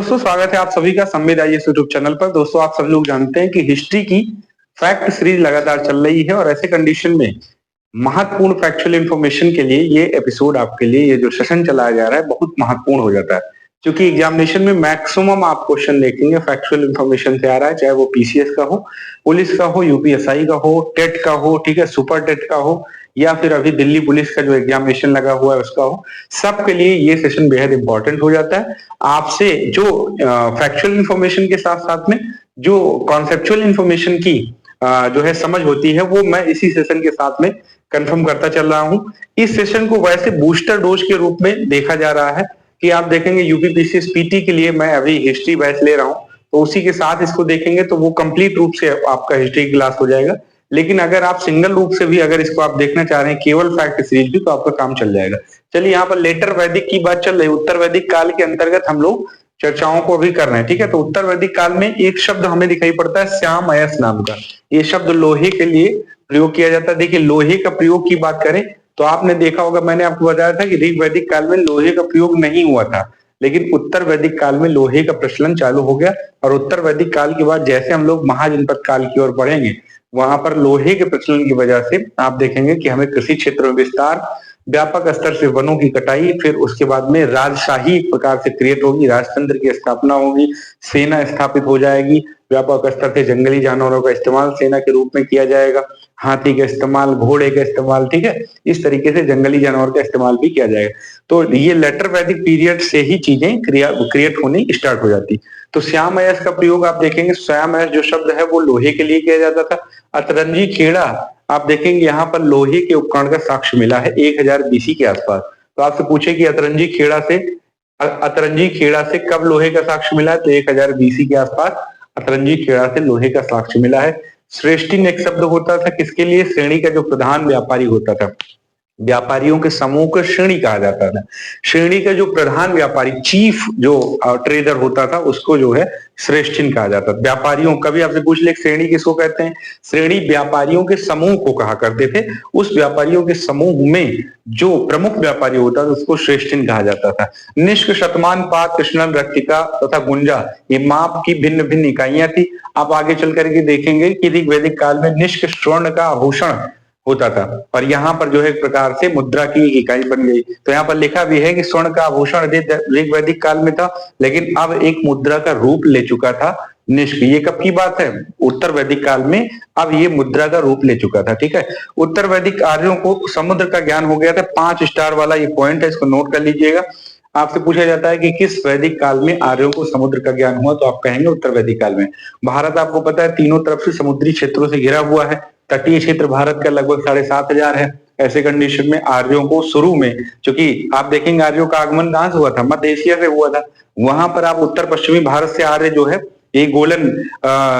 दोस्तों स्वागत है आप सभी का संवेद आईएएस यूट्यूब चैनल पर। दोस्तों आप सभी लोग जानते हैं कि हिस्ट्री की फैक्ट सीरीज लगातार चल रही है और ऐसे कंडीशन में महत्वपूर्ण फैक्चुअल इंफॉर्मेशन के लिए ये एपिसोड आपके लिए ये जो सेशन चलाया जा रहा है बहुत महत्वपूर्ण हो जाता है, क्योंकि एग्जामिनेशन में मैक्सिमम आप क्वेश्चन देखेंगे फैक्चुअल इंफॉर्मेशन से आ रहा है, चाहे वो पीसीएस का हो, पुलिस का हो, यूपीएसआई का हो, टेट का हो, ठीक है, सुपर टेट का हो, या फिर अभी दिल्ली पुलिस का जो एग्जामिनेशन लगा हुआ है उसका हो। सबके लिए ये सेशन बेहद इंपॉर्टेंट हो जाता है। आपसे जो फैक्चुअल इंफॉर्मेशन के साथ साथ में जो कॉन्सेप्चुअल इंफॉर्मेशन की जो है समझ होती है वो मैं इसी सेशन के साथ में कंफर्म करता चल रहा हूं। इस सेशन को वैसे बूस्टर डोज के रूप में देखा जा रहा है कि आप देखेंगे यूपीपीसीएस पीटी के लिए मैं अभी हिस्ट्री बैच ले रहा हूं, तो उसी के साथ इसको देखेंगे तो वो कंप्लीट रूप से आपका हिस्ट्री क्लास हो जाएगा। लेकिन अगर आप सिंगल रूप से भी अगर इसको आप देखना चाह रहे हैं केवल फैक्ट सीरीज भी, तो आपका काम चल जाएगा। चलिए यहाँ पर लेटर वैदिक की बात चल रही है। उत्तर वैदिक काल के अंतर्गत हम लोग चर्चाओं को अभी कर रहे हैं, ठीक है। तो उत्तर वैदिक काल में एक शब्द हमें दिखाई पड़ता है श्याम अयस नाम का। ये शब्द लोहे के लिए प्रयोग किया जाता है। देखिए लोहे का प्रयोग की बात करें तो आपने देखा होगा, मैंने आपको बताया था कि ऋग वैदिक काल में लोहे का प्रयोग नहीं हुआ था, लेकिन उत्तर वैदिक काल में लोहे का प्रचलन चालू हो गया। और उत्तर वैदिक काल के बाद जैसे हम लोग महाजनपद काल की ओर बढ़ेंगे, वहां पर लोहे के प्रचलन की वजह से आप देखेंगे कि हमें कृषि क्षेत्र में विस्तार, व्यापक स्तर से वनों की कटाई, फिर उसके बाद में राजशाही एक प्रकार से क्रिएट होगी, राजतंत्र की स्थापना होगी, सेना स्थापित हो जाएगी, व्यापक स्तर से जंगली जानवरों का इस्तेमाल सेना के रूप में किया जाएगा, हाथी का इस्तेमाल, घोड़े का इस्तेमाल, ठीक है, इस तरीके से जंगली जानवर का इस्तेमाल भी किया जाएगा। तो ये लेटर वैदिक पीरियड से ही चीजें क्रिएट होनी स्टार्ट हो जाती। तो श्याम अयस का प्रयोग आप देखेंगे, श्याम अयस जो शब्द है वो लोहे के लिए किया जाता था। अतरंजी खेड़ा आप देखेंगे यहाँ पर लोहे के उपकरण का साक्ष्य मिला है 1000 बीसी के आसपास। तो आपसे पूछे कि अतरंजी खेड़ा से कब लोहे का साक्ष्य मिला है, तो 1000 बीसी के आसपास अतरंजी खेड़ा से लोहे का साक्ष्य मिला है। श्रेष्ठिन एक शब्द होता था किसके लिए, श्रेणी का जो प्रधान व्यापारी होता था, व्यापारियों के समूह को श्रेणी कहा जाता था। श्रेणी का जो प्रधान व्यापारी, चीफ जो ट्रेडर होता था, उसको जो है श्रेष्ठिन कहा जाता था। व्यापारियों, कभी आपसे पूछ ले श्रेणी किसको कहते हैं, श्रेणी व्यापारियों के समूह को कहा करते थे। उस व्यापारियों के समूह में जो प्रमुख व्यापारी होता था उसको श्रेष्ठिन कहा जाता था। निष्क, शतमान, पात, कृष्णन, रक्तिका तथा गुंजा, ये माप की भिन्न भिन्न इकाइयां थी। आप आगे चल करके देखेंगे कि ऋग्वैदिक काल में निष्क स्वर्ण का आभूषण होता था, और यहाँ पर जो है एक प्रकार से मुद्रा की इकाई बन गई। तो यहाँ पर लिखा भी है कि स्वर्ण का आभूषण ऋग्वैदिक काल में था, लेकिन अब एक मुद्रा का रूप ले चुका था निष्क। ये कब की बात है, उत्तर वैदिक काल में अब ये मुद्रा का रूप ले चुका था, ठीक है। उत्तर वैदिक आर्यों को समुद्र का ज्ञान हो गया था। 5 स्टार वाला ये पॉइंट है, इसको नोट कर लीजिएगा। आपसे पूछा जाता है कि किस वैदिक काल में आर्यों को समुद्र का ज्ञान हुआ, तो आप कहेंगे उत्तर वैदिक काल में। भारत आपको पता है तीनों तरफ से समुद्री क्षेत्रों से घिरा हुआ है। तटीय क्षेत्र भारत का लगभग 7500 है। ऐसे कंडीशन में आर्यों को शुरू में, क्योंकि आप देखेंगे आर्यों का आगमन कहां से हुआ था, मध्य एशिया से हुआ था। वहां पर आप उत्तर पश्चिमी भारत से आर्य जो है ये गोलन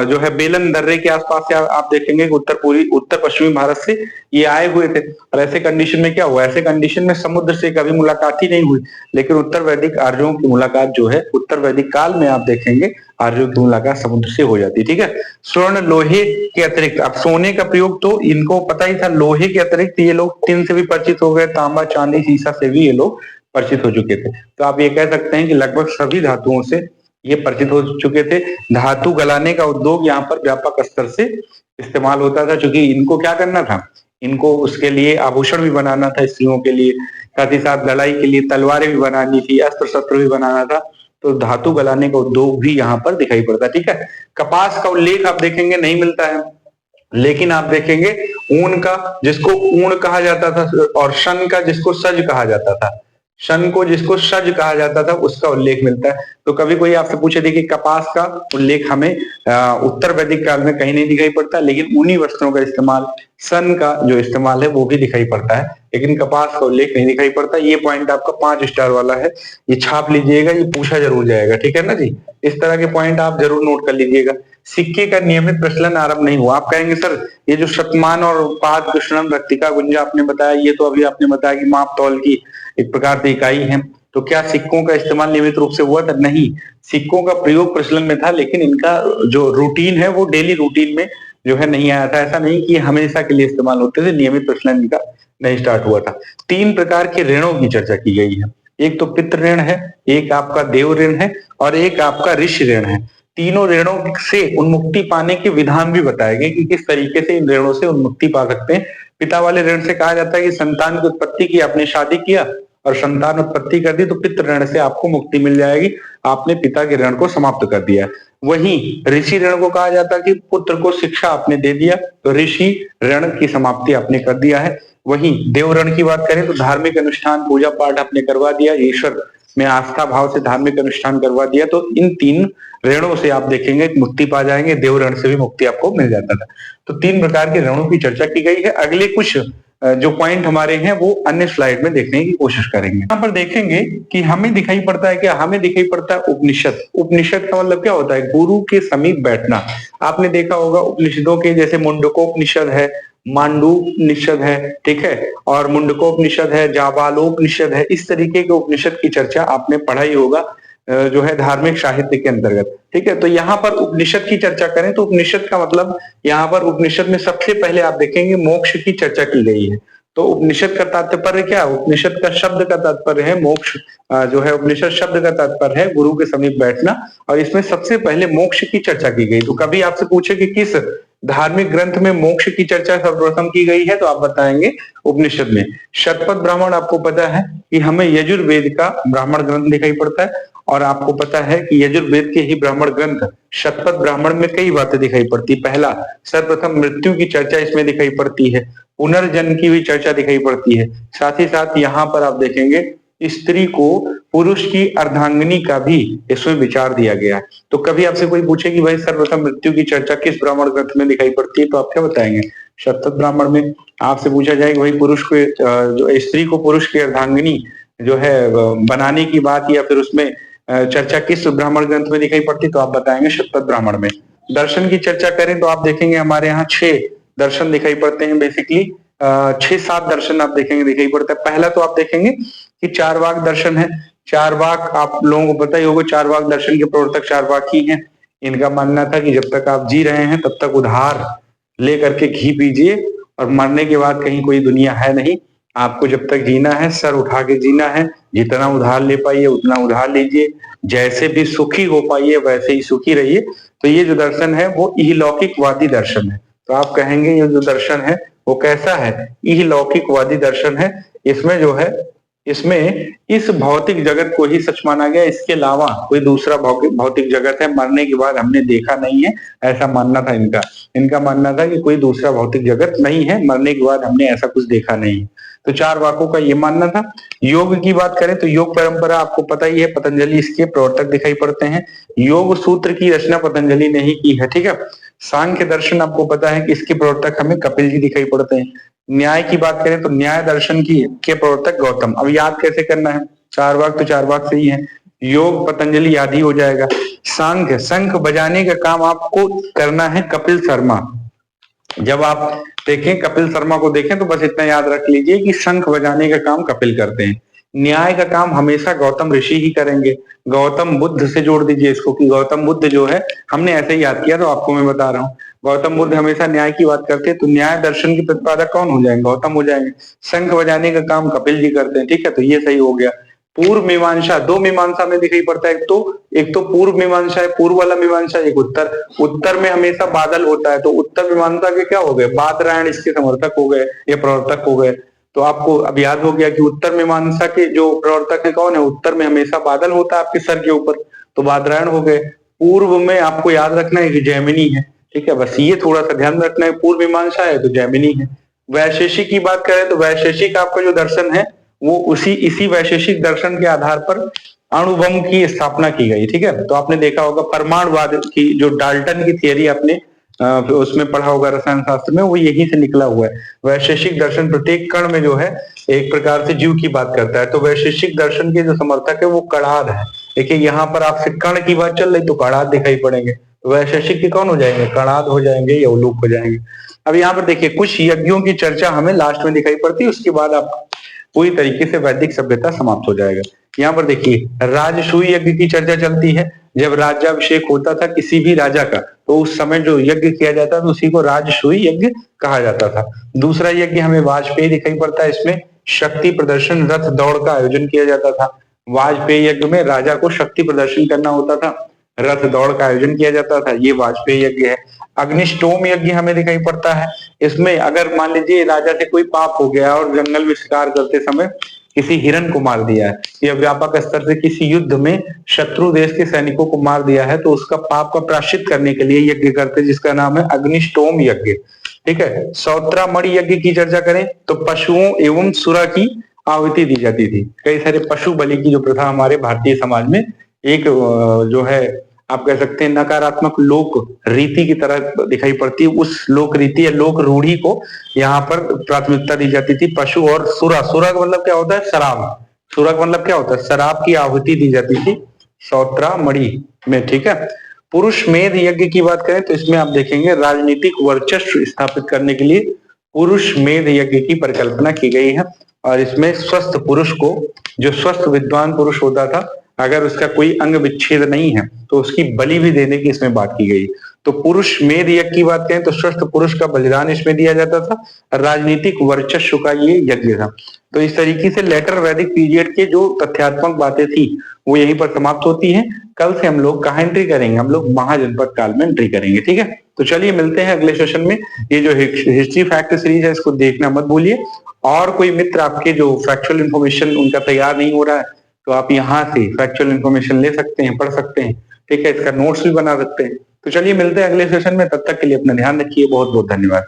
जो है बेलन दर्रे के आसपास से आप देखेंगे उत्तर पश्चिमी भारत से ये आए हुए थे। और ऐसे कंडीशन में क्या हुआ, ऐसे कंडीशन में समुद्र से कभी मुलाकात ही नहीं हुई, लेकिन उत्तर वैदिक आर्यों की मुलाकात जो है उत्तर वैदिक काल में आप देखेंगे आर्यों की मुलाकात समुद्र से हो जाती, ठीक है। स्वर्ण, लोहे के अतिरिक्त, अब सोने का प्रयोग तो इनको पता ही था, लोहे के अतिरिक्त ये लोग टिन से भी परिचित हो गए, तांबा, चांदी, सीसा से भी ये लोग परिचित हो चुके थे। तो आप ये कह सकते हैं कि लगभग सभी धातुओं से ये परिचित हो चुके थे। धातु गलाने का उद्योग यहाँ पर व्यापक स्तर से इस्तेमाल होता था, क्योंकि इनको क्या करना था, इनको उसके लिए आभूषण भी बनाना था स्त्रियों के लिए, साथ ही साथ लड़ाई के लिए तलवारें भी बनानी थी, अस्त्र शस्त्र भी बनाना था। तो धातु गलाने का उद्योग भी यहाँ पर दिखाई पड़ता है, ठीक है। कपास का उल्लेख आप देखेंगे नहीं मिलता है, लेकिन आप देखेंगे ऊन का, जिसको ऊन कहा जाता था, और शन का जिसको सज कहा जाता था, शन को जिसको सज कहा जाता था, उसका उल्लेख मिलता है। तो कभी कोई आपसे पूछे देखिए कपास का उल्लेख हमें उत्तर वैदिक काल में कहीं नहीं दिखाई पड़ता, लेकिन ऊनी वस्त्रों का इस्तेमाल, सन का जो इस्तेमाल है वो भी दिखाई पड़ता है, लेकिन कपास का उल्लेख नहीं दिखाई पड़ता। ये पॉइंट आपका 5 स्टार वाला है, ये छाप लीजिएगा, ये पूछा जरूर जाएगा, ठीक है ना जी। इस तरह के पॉइंट आप जरूर नोट कर लीजिएगा। सिक्के का नियमित प्रचलन आरंभ नहीं हुआ। आप कहेंगे सर ये जो शतमान और पाद, कृष्णम, रक्तिका, गुंजा आपने बताया, ये तो अभी आपने बताया कि माप तौल की एक प्रकार से इकाई है, तो क्या सिक्कों का इस्तेमाल नियमित रूप से हुआ था? नहीं, सिक्कों का प्रयोग प्रचलन में था, लेकिन इनका जो रूटीन है वो डेली रूटीन में जो है नहीं आया था। ऐसा नहीं कि हमेशा के लिए इस्तेमाल होते थे, नियमित प्रचलन इनका नहीं स्टार्ट हुआ था। 3 प्रकार के ऋणों की चर्चा की गई है। एक तो पितृ ऋण है, एक आपका देव ऋण है और एक आपका ऋषि ऋण है। तीनों ऋणों से उन्मुक्ति पाने के विधान भी बताए गए कि किस तरीके से इन ऋणों से उन्मुक्ति पा सकते हैं। पिता वाले ऋण से कहा जाता है कि संतान की उत्पत्ति की, आपने शादी किया और संतान उत्पत्ति कर दी तो पितृ ऋण से आपको मुक्ति मिल जाएगी, आपने पिता के ऋण को समाप्त कर दिया। वहीं ऋषि ऋण को कहा जाता है कि पुत्र को शिक्षा आपने दे दिया तो ऋषि ऋण की समाप्ति आपने कर दिया है। वहीं देव ऋण की बात करें तो धार्मिक अनुष्ठान, पूजा पाठ आपने करवा दिया, ईश्वर में आस्था भाव से धार्मिक अनुष्ठान करवा दिया, तो इन तीन ऋणों से आप देखेंगे मुक्ति पा जाएंगे। देव ऋण से भी मुक्ति आपको मिल जाता था। तो तीन प्रकार के ऋणों की चर्चा की गई है। अगले कुछ जो पॉइंट हमारे हैं वो अन्य स्लाइड में देखने की कोशिश करेंगे। यहाँ पर देखेंगे कि हमें दिखाई पड़ता है क्या, हमें दिखाई पड़ता है उपनिषद। उपनिषद का मतलब क्या होता है, गुरु के समीप बैठना। आपने देखा होगा उपनिषदों के जैसे मुंडकोपनिषद है, मांडूपनिषद है, ठीक है, और मुंडकोपनिषद है, जाबालोपनिषद है, इस तरीके के उपनिषद की चर्चा आपने पढ़ा ही होगा जो है धार्मिक साहित्य के अंतर्गत, ठीक है। तो यहाँ पर उपनिषद की चर्चा करें तो उपनिषद का मतलब, यहाँ पर उपनिषद में सबसे पहले आप देखेंगे मोक्ष की चर्चा की गई है। तो उपनिषद का तात्पर्य क्या, उपनिषद का शब्द का तात्पर्य है मोक्ष, जो है उपनिषद शब्द का तात्पर्य है गुरु के समीप बैठना, और इसमें सबसे पहले मोक्ष की चर्चा की गई। तो कभी आपसे पूछे कि किस धार्मिक ग्रंथ में मोक्ष की चर्चा सर्वप्रथम की गई है, तो आप बताएंगे उपनिषद में। शतपथ ब्राह्मण, आपको पता है कि हमें यजुर्वेद का ब्राह्मण ग्रंथ दिखाई पड़ता है, और आपको पता है कि यजुर्वेद के ही ब्राह्मण ग्रंथ शतपथ ब्राह्मण में कई बातें दिखाई पड़ती। पहला, सर्वप्रथम मृत्यु की चर्चा इसमें दिखाई पड़ती है, पुनर्जन्म की भी चर्चा दिखाई पड़ती है। साथ ही साथ यहाँ पर आप देखेंगे स्त्री को पुरुष की अर्धांगिनी का भी इसमें विचार दिया गया है। तो कभी आपसे कोई पूछे कि भाई सर्वप्रथम मृत्यु की चर्चा किस ब्राह्मण ग्रंथ में दिखाई पड़ती है, तो आप क्या बताएंगे, शतपथ ब्राह्मण में। आपसे पूछा जाए कि भाई पुरुष को, जो स्त्री को पुरुष की अर्धांगिनी जो है बनाने की बात, या फिर उसमें चर्चा किस ब्राह्मण ग्रंथ में दिखाई पड़ती, तो आप बताएंगे शतपथ ब्राह्मण में। दर्शन की चर्चा करें तो आप देखेंगे हमारे यहाँ 6 दर्शन दिखाई पड़ते हैं, बेसिकली 6-7 दर्शन आप देखेंगे दिखाई पड़ता है। पहला तो आप देखेंगे कि चारवाक दर्शन है। चारवाक आप लोगों को पता ही होगा, चारवाक दर्शन के प्रवर्तक चारवाक ही हैं। इनका मानना था कि जब तक आप जी रहे हैं तब तक उधार लेकर के घी पीजिए, और मरने के बाद कहीं कोई दुनिया है नहीं, आपको जब तक जीना है सर उठा के जीना है, जितना उधार ले पाइए उतना उधार लीजिए, जैसे भी सुखी हो पाइए वैसे ही सुखी रहिए। तो ये जो दर्शन है वो इहलौकिकवादी दर्शन है। तो आप कहेंगे ये जो दर्शन है वो कैसा है, इहलौकिकवादी दर्शन है। इसमें जो है, इसमें इस भौतिक जगत को ही सच माना गया, इसके अलावा कोई दूसरा भौतिक जगत है मरने के बाद हमने देखा नहीं है, ऐसा मानना था इनका। इनका मानना था कि कोई दूसरा भौतिक जगत नहीं है, मरने के बाद हमने ऐसा कुछ देखा नहीं है। तो चार वाकों का ये मानना था। योग की बात करें तो योग परंपरा आपको पता ही है, पतंजलि इसके प्रवर्तक दिखाई पड़ते हैं। योग सूत्र की रचना पतंजलि ने ही की है, ठीक है। सांख्य दर्शन आपको पता है कि इसके प्रवर्तक हमें कपिल जी दिखाई पड़ते हैं। न्याय की बात करें तो न्याय दर्शन की के प्रवर्तक गौतम। अब याद कैसे करना है, चार वाक तो चार वाक से ही है। योग पतंजलि याद ही हो जाएगा। सांख्य, शंख बजाने का काम आपको करना है कपिल शर्मा। जब आप देखें कपिल शर्मा को देखें तो बस इतना याद रख लीजिए कि शंख बजाने का काम कपिल करते हैं। न्याय का काम हमेशा गौतम ऋषि ही करेंगे। गौतम बुद्ध से जोड़ दीजिए इसको कि गौतम बुद्ध जो है, हमने ऐसे ही याद किया तो आपको मैं बता रहा हूँ, गौतम बुद्ध हमेशा न्याय की बात करते हैं, तो न्याय दर्शन के प्रतिपादक कौन हो जाएंगे, गौतम हो जाएंगे। शंख बजाने का काम कपिल जी करते हैं, ठीक है, तो ये सही हो गया। पूर्व मीमांसा, दो मीमांसा में दिखाई पड़ता है, एक तो पूर्व मीमांसा है, पूर्व वाला मीमांसा, एक उत्तर। उत्तर में हमेशा बादल होता है, तो उत्तर मीमांसा के क्या हो गए, बादरायण इसके समर्थक हो गए, ये प्रवर्तक हो गए। तो आपको अब याद हो गया कि उत्तर मीमांसा के जो प्रवर्तक है कौन है, उत्तर में हमेशा बादल होता है आपके सर के ऊपर, तो बादरायण हो गए। पूर्व में आपको याद रखना है कि जैमिनी है, ठीक है, बस ये थोड़ा सा ध्यान रखना है, पूर्व मीमांसा है तो जैमिनी है। वैशेषिक की बात करें तो वैशेषिक आपका जो दर्शन है वो इसी वैशेषिक दर्शन के आधार पर अणुबम की स्थापना की गई, ठीक है। तो आपने देखा होगा परमाणुवाद की जो डाल्टन की थियरी आपने उसमें पढ़ा होगा रसायन शास्त्र में, वो यहीं से निकला हुआ है। वैशेषिक दर्शन प्रत्येक कण में जो है एक प्रकार से जीव की बात करता है, तो वैशेषिक दर्शन के जो समर्थक है वो कणाद है। देखिए यहाँ पर आपसे कण की बात चल रही तो कणाद दिखाई पड़ेंगे, तो वैशेषिक के कौन हो जाएंगे, कणाद हो जाएंगे या उलूक हो जाएंगे। अब यहाँ पर देखिए कुछ यज्ञों की चर्चा हमें लास्ट में दिखाई पड़ती है, उसके बाद आप पूरी तरीके से वैदिक सभ्यता समाप्त हो जाएगा। यहाँ पर देखिए राजसूय यज्ञ की चर्चा चलती है। जब राज्याभिषेक होता था किसी भी राजा का, तो उस समय जो यज्ञ किया जाता था उसी को राजसूय यज्ञ कहा जाता था। दूसरा यज्ञ हमें वाजपेयी दिखाई पड़ता है, इसमें शक्ति प्रदर्शन रथ दौड़ का आयोजन किया जाता था। वाजपेयी यज्ञ में राजा को शक्ति प्रदर्शन करना होता था, रथ दौड़ का आयोजन किया जाता था, ये वाजपेयी यज्ञ है। अग्निष्टोम यज्ञ हमें दिखाई पड़ता है, इसमें अगर मान लीजिए राजा से कोई पाप हो गया और जंगल में शिकार करते समय किसी हिरण को मार दिया है या व्यापक स्तर से किसी युद्ध में शत्रु देश के सैनिकों को मार दिया है, तो उसका पाप का प्रायश्चित करने के लिए यज्ञ करते हैं, जिसका नाम है अग्निष्टोम यज्ञ। ठीक है। सौत्रामणि यज्ञ की चर्चा करें तो पशुओं एवं सुरा की आहुति दी जाती थी। कई सारे पशु बलि की जो प्रथा हमारे भारतीय समाज में एक जो है आप कह सकते हैं नकारात्मक लोक रीति की तरह दिखाई पड़ती है, उस लोक रीति या लोक रूढ़ी को यहाँ पर प्राथमिकता दी जाती थी। पशु और सुरा, सुरा का मतलब क्या होता है? शराब। सुरा का मतलब क्या होता है? शराब की आहुति दी जाती थी सौत्रामणि में। ठीक है। पुरुष मेध यज्ञ की बात करें तो इसमें आप देखेंगे राजनीतिक वर्चस्व स्थापित करने के लिए पुरुष मेध यज्ञ की परिकल्पना की गई है। और इसमें स्वस्थ पुरुष को, जो स्वस्थ विद्वान पुरुष होता था, अगर उसका कोई अंग विच्छेद नहीं है तो उसकी बलि भी देने की इसमें बात की गई। तो पुरुष मेध यज्ञ की बात करें तो स्वस्थ पुरुष का बलिदान इसमें दिया जाता था। राजनीतिक वर्चस्व का ये यज्ञ था। तो इस तरीके से लेटर वैदिक पीरियड के जो तथ्यात्मक बातें थी वो यहीं पर समाप्त होती हैं। कल से हम लोग कहाँ एंट्री करेंगे? हम लोग महाजनपद काल में एंट्री करेंगे। ठीक है। तो चलिए मिलते हैं अगले सेशन में। ये जो हिस्ट्री फैक्ट सीरीज है इसको देखना मत भूलिए। और कोई मित्र आपके जो फैक्चुअल इन्फॉर्मेशन उनका तैयार नहीं हो रहा है तो आप यहाँ से फैक्चुअल इन्फॉर्मेशन ले सकते हैं, पढ़ सकते हैं। ठीक है। इसका नोट्स भी बना सकते हैं। तो चलिए मिलते हैं अगले सेशन में। तब तक के लिए अपना ध्यान रखिए। बहुत बहुत धन्यवाद।